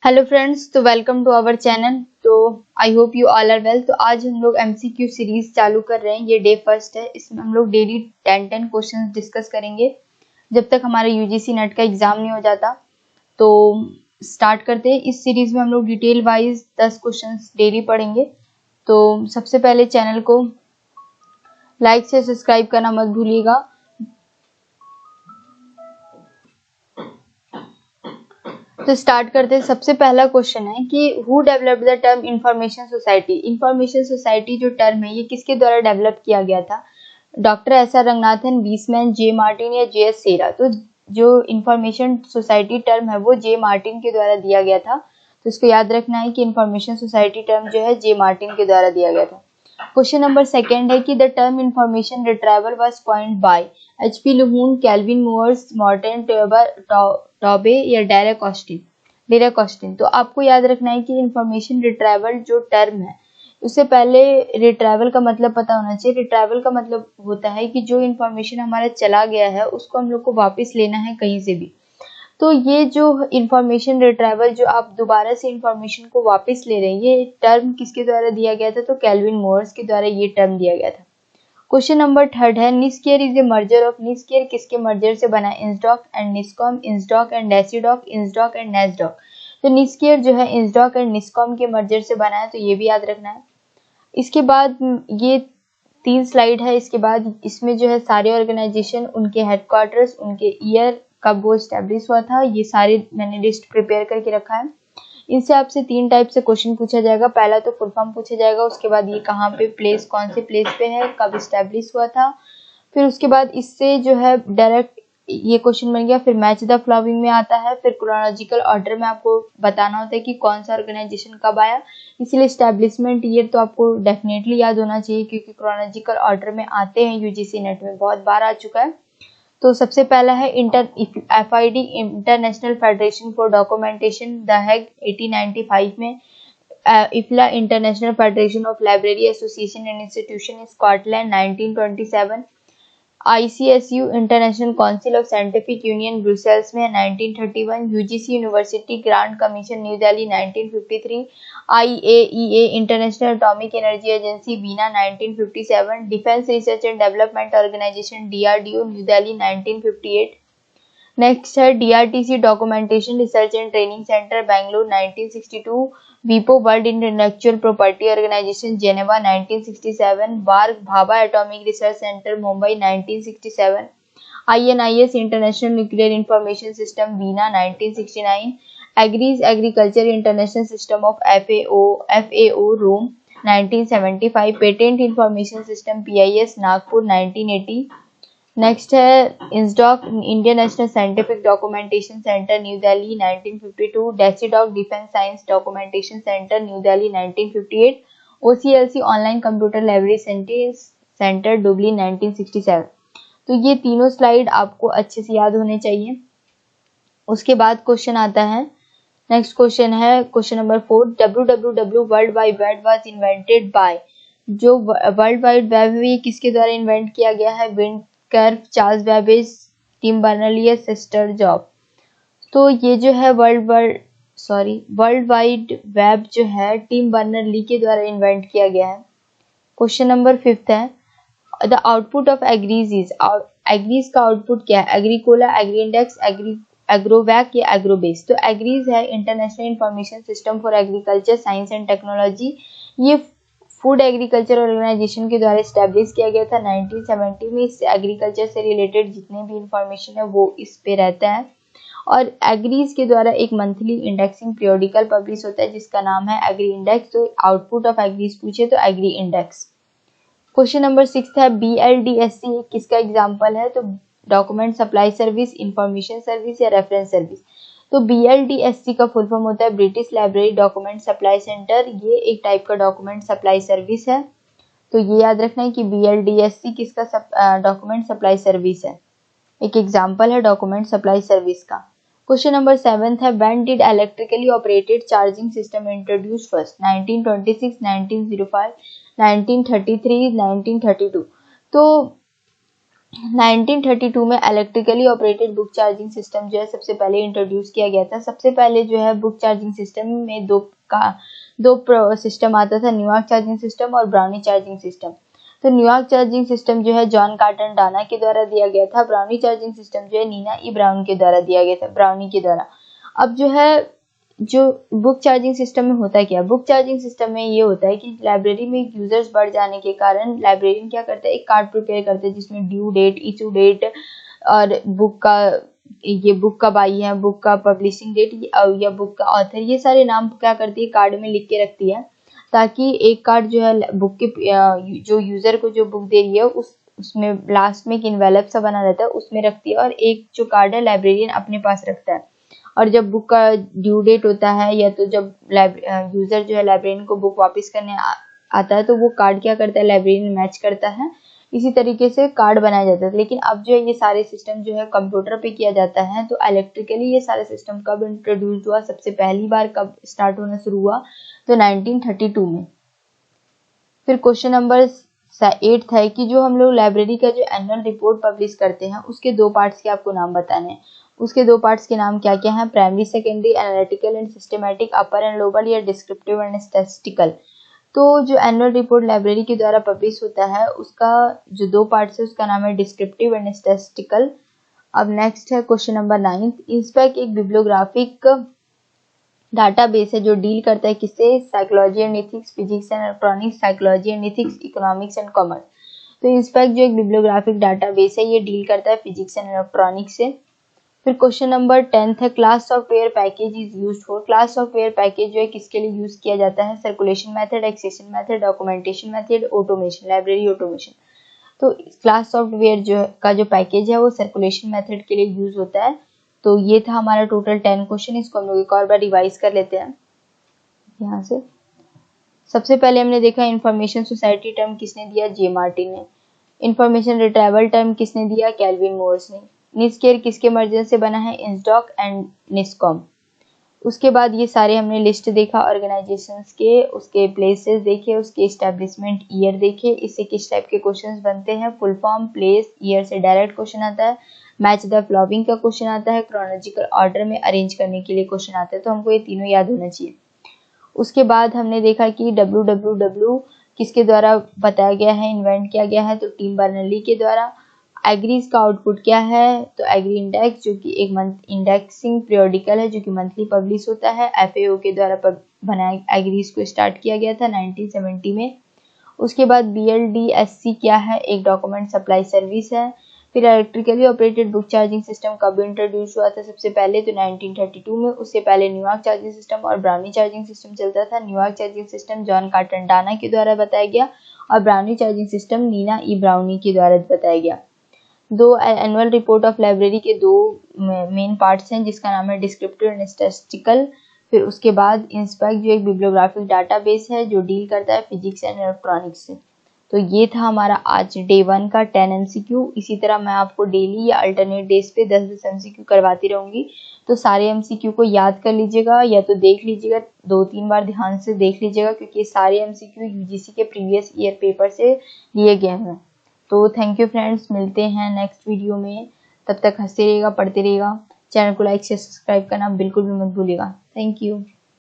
Hello friends, तो welcome to our channel. तो I hope you all are well. तो आज हम लोग एमसीक्यू सीरीज चालू कर रहे हैं। ये डे फर्स्ट है। इसमें हम लोग डेली 10 क्वेश्चंस डिस्कस करेंगे जब तक हमारा यूजीसी नेट का एग्जाम नहीं हो जाता। तो स्टार्ट करते हैं। इस सीरीज में हम लोग डिटेल वाइज 10 क्वेश्चंस डेली पढ़ेंगे। तो सबसे पहले चैनल को लाइक से सब्सक्राइब करना मत भूलिएगा। तो स्टार्ट करते हैं। सबसे पहला क्वेश्चन है कि who developed the term information society. Information society जो टर्म है ये किसके द्वारा डेवलप किया गया था? Doctor S R. Ranganathan, Weisman, J Martin या जे.एस. सेरा। तो जो इंफॉर्मेशन सोसाइटी टर्म है वो जे मार्टिन के द्वारा दिया गया था। तो इसको याद रखना है कि इंफॉर्मेशन सोसाइटी टर्म जो है जे मार्टिन के द्वारा दिया गया था। क्वेश्चन नंबर सेकंड है कि the term information retrieval was coined by H P. Luhn, Calvin Mooers, Morton Taube या डेरेक ऑस्टिन। तो आपको याद रखना है कि इंफॉर्मेशन रिट्राइवल जो टर्म है उससे पहले रिट्राइवल का मतलब पता होना चाहिए। रिट्राइवल का मतलब होता है कि जो इंफॉर्मेशन हमारा चला गया है उसको हम लोग को वापस लेना है कहीं से भी। तो ये जो इंफॉर्मेशन रिट्राइवल, जो आप दोबारा से इंफॉर्मेशन को वापस ले रहे हैं, ये टर्म किसके द्वारा दिया गया था? तो कैल्विन मूअर्स के द्वारा ये टर्म दिया गया था। क्वेश्चन नंबर थर्ड है NISCAIR is a merger of. NISCAIR किसके मर्जर से बना? इंसडॉक एंड निस्कॉम, इंसडॉक एंड डेसीडॉक, इंसडॉक एंड नेस्डॉक। तो निस्केयर जो है इंसडॉक एंड निस्कॉम के मर्जर से बना है, तो ये भी याद रखना है। इसके बाद ये 3 स्लाइड है। इसके बाद इसमें जो है सारे ऑर्गेनाइजेशन, उनके हेडक्वार्टर्स, उनके ईयर, कब वो स्टैब्लिश हुआ था, ये सारे मैंने लिस्ट प्रिपेयर करके रखा है। इनसे आपसे 3 टाइप से क्वेश्चन पूछा जाएगा। पहला तो फुल फॉर्म पूछा जाएगा, उसके बाद ये कहाँ पे प्लेस, कौन से प्लेस पे है, कब स्टैब्लिश हुआ था। फिर उसके बाद इससे जो है डायरेक्ट ये क्वेश्चन बन गया। फिर मैच द फॉलोइंग में आता है। फिर क्रोनोलॉजिकल ऑर्डर में आपको बताना होता है कि कौन सा ऑर्गेनाइजेशन कब आया। इसीलिए स्टैब्लिशमेंट ईयर तो आपको डेफिनेटली याद होना चाहिए, क्योंकि क्रोनोलॉजिकल ऑर्डर में आते हैं यूजीसी नेट में, बहुत बार आ चुका है। तो सबसे पहला है FID, international federation for documentation, the Hague 1895 में। IFLA, international federation of library association and institution, Scotland 1927। ICSU, international council of scientific union, Brussels में 1931। UGC university grant commission, new Delhi 1953। IAEA, international atomic energy agency, Vienna 1957। Defence research and development organisation, DRDO, new Delhi 1958। Next है DRTC, documentation research and training centre, Bengaluru 1962। वीपो, world intellectual property organisation, Geneva 1967। वार्ग Bhabha atomic research centre, Mumbai 1967। INIS, international nuclear information system, Vienna 1969। AGRIS, agriculture international system of FAO, Rome 1975। Patent information system, PIS, Nagpur 1980। Next है INSDOC, Indian national scientific documentation centre, new Delhi 1952। DESIDOC, defence science documentation centre, new Delhi 1958। OCLC, online computer library centre, Dublin 1967। तो ये तीनों slide आपको अच्छे से याद होने चाहिए। उसके बाद क्वेश्चन आता है, नेक्स्ट क्वेश्चन है question number 4। www world wide web was invented by. जो वर्ल्ड वाइड वेब है ये किसके द्वारा इन्वेंट किया गया है? Vint Cerf, Charles Babbage, Tim Berners, sister Job. तो ये जो है वर्ल्ड वाइड वेब जो है टिम बर्नर-ली के द्वारा इन्वेंट किया गया है। क्वेश्चन नंबर 5 है the output of agrees is. Agrees का आउटपुट क्या है? एग्रीकोला, एग्री इंडेक्स, एग्रोवैक या एग्रोबेस। तो एग्रीज है international information system for agriculture science and technology. ये फूड एग्रीकल्चर ऑर्गेनाइजेशन के द्वारा स्टैब्लिश किया गया था 1970 में। इससे एग्रीकल्चर से रिलेटेड जितने भी इंफॉर्मेशन है वो इस पे रहता है। और एग्रीज के द्वारा एक मंथली इंडेक्सिंग पीरियोडिकल पब्लिश होता है जिसका नाम है एग्री इंडेक्स। तो आउटपुट ऑफ एग्रीज पूछे तो एग्री इंडेक्स। क्वेश्चन नंबर 6 है बीएलडीएससी किसका एग्जाम्पल है? तो document supply service, information service या रेफरेंस सर्विस। तो बीएलडीएससी का फुल फॉर्म होता है British library document supply centre. ये एक टाइप का डॉक्यूमेंट सप्लाई सर्विस है। तो ये याद रखना है कि बीएलडीएससी किसका डॉक्यूमेंट सप्लाई सर्विस है, एक एग्जाम्पल है डॉक्यूमेंट सप्लाई सर्विस का। क्वेश्चन नंबर 7 है when did electrically operated charging system introduce first? 1926, 1905, 1933, 1932। तो 1932 में electrically operated book charging system जो है सबसे पहले इंट्रोड्यूस किया गया था। सबसे पहले जो है बुक चार्जिंग सिस्टम में दो सिस्टम आता था, न्यूयॉर्क चार्जिंग सिस्टम और ब्राउनी चार्जिंग सिस्टम। तो न्यूयॉर्क चार्जिंग सिस्टम जो है जॉन कार्टर डाना के द्वारा दिया गया था। ब्राउनी चार्जिंग सिस्टम जो है नीना ई ब्राउन के द्वारा दिया गया था, ब्राउनी के द्वारा। अब जो बुक चार्जिंग सिस्टम में होता है क्या, बुक चार्जिंग सिस्टम में ये होता है कि लाइब्रेरी में यूजर्स बढ़ जाने के कारण लाइब्रेरियन क्या करता है, एक कार्ड प्रिपेयर करते हैं जिसमें ड्यू डेट, इशू डेट और बुक कब आई है, बुक का पब्लिशिंग डेट या बुक का ऑथर, ये सारे नाम क्या करती है कार्ड में लिख के रखती है, ताकि एक कार्ड जो है बुक के जो यूजर को जो बुक दे रही है उसमें लास्ट में एक इन्वेलप सा बना रहता है, उसमें रखती है, और एक जो कार्ड है लाइब्रेरियन अपने पास रखता है। और जब बुक का ड्यू डेट होता है या तो जब यूजर जो है लाइब्रेरियन को बुक वापस करने आता है तो वो कार्ड क्या करता है, लाइब्रेरियन मैच करता है। इसी तरीके से कार्ड बनाया जाता है। लेकिन अब जो है ये सारे सिस्टम जो है कंप्यूटर पे किया जाता है। तो इलेक्ट्रिकली ये सारे सिस्टम कब इंट्रोड्यूस हुआ, सबसे पहली बार कब स्टार्ट होना शुरू हुआ, तो 1932 में। फिर क्वेश्चन नंबर 8 है कि जो हम लोग लाइब्रेरी का जो एनुअल रिपोर्ट पब्लिश करते हैं उसके दो पार्ट्स के आपको नाम बताने हैं। उसके दो पार्ट्स के नाम क्या क्या हैं, primary, secondary, analytical and systematic, upper and lower, या डिस्क्रिप्टिव एंड स्टैटिस्टिकल। तो जो एनुअल रिपोर्ट लाइब्रेरी के द्वारा पब्लिश होता है उसका जो दो पार्ट्स है उसका नाम है डिस्क्रिप्टिव एंड स्टैटिस्टिकल। अब नेक्स्ट है क्वेश्चन नंबर 9। इंस्पेक्ट एक बिब्लियोग्राफिक डाटाबेस है जो डील करता है किससे, psychology and ethics, physics and electronics, psychology and ethics, economics and commerce. तो इंस्पेक्ट जो एक बिब्लियोग्राफिक डाटाबेस है ये डील करता है फिजिक्स एंड इलेक्ट्रॉनिक्स से। फिर क्वेश्चन नंबर 10 है class software package is used for. Class software package जो है किसके लिए यूज किया जाता है, circulation method, accession method, documentation method, automation, library automation. तो क्लास सॉफ्टवेयर जो पैकेज है वो सर्कुलेशन मेथड के लिए यूज होता है। तो ये था हमारा टोटल 10 क्वेश्चन। इसको हम लोग एक और बार रिवाइज कर लेते हैं यहाँ से। सबसे पहले हमने देखा इंफॉर्मेशन सोसाइटी टर्म किसने दिया, जे मार्टिन ने। इंफॉर्मेशन रिट्राइवल टर्म किसने दिया, कैल्विन मोर्स ने। निस्केयर किसके मर्जर से बना है, इंस्डॉक एंड निस्कॉम। उसके बाद ये सारे हमने लिस्ट देखा ऑर्गेनाइजेशंस के, उसके प्लेसेस देखे, उसके एस्टेब्लिशमेंट ईयर देखे। इससे किस टाइप के क्वेश्चंस बनते हैं, फुल फॉर्म, प्लेस, ईयर से डायरेक्ट क्वेश्चन आता है, मैच द फॉलोइंग का क्वेश्चन आता है, क्रोनोलॉजिकल ऑर्डर में अरेंज करने के लिए क्वेश्चन आता है। तो हमको ये तीनों याद होना चाहिए। उसके बाद हमने देखा कि WWW किसके द्वारा बताया गया है, इन्वेंट किया गया है, तो टिम बर्नर्ली के द्वारा। एग्रीज का आउटपुट क्या है, तो एग्री इंडेक्स जो कि एक मंथ इंडेक्सिंग पीरियोडिकल है जो कि मंथली पब्लिश होता है। FAO के द्वारा बनाया एग्रीज को स्टार्ट किया गया था 1970 में। उसके बाद BLDSC क्या है, एक डॉक्यूमेंट सप्लाई सर्विस है। फिर electrically operated book charging system कब इंट्रोड्यूस हुआ था, सबसे पहले तो 1932 में। उससे पहले न्यूयॉर्क चार्जिंग सिस्टम और ब्राउनी चार्जिंग सिस्टम चलता था। New York charging system John Carter Dana के द्वारा बताया गया और Browne charging system Nina E Browne के द्वारा बताया गया। दो एनुअल रिपोर्ट ऑफ लाइब्रेरी के दो मेन पार्ट्स हैं जिसका नाम है डिस्क्रिप्टिव एंड स्टैटिस्टिकल। फिर उसके बाद इंस्पेक्ट जो एक बिब्लियोग्राफिक डाटाबेस है जो डील करता है फिजिक्स एंड इलेक्ट्रॉनिक्स से। तो ये था हमारा आज डे 1 का 10 MCQ। इसी तरह मैं आपको डेली या अल्टरनेट डेज पे 10-10 MCQ करवाती रहूंगी। तो सारे MCQ को याद कर लीजिएगा या तो देख लीजिएगा, 2-3 बार ध्यान से देख लीजिएगा क्योंकि सारे MCQ UGC के प्रीवियस ईयर पेपर से लिए गए हैं। तो थैंक यू फ्रेंड्स, मिलते हैं नेक्स्ट वीडियो में। तब तक हंसते रहिएगा, पढ़ते रहिएगा। चैनल को लाइक से सब्सक्राइब करना बिल्कुल भी मत भूलिएगा। Thank you.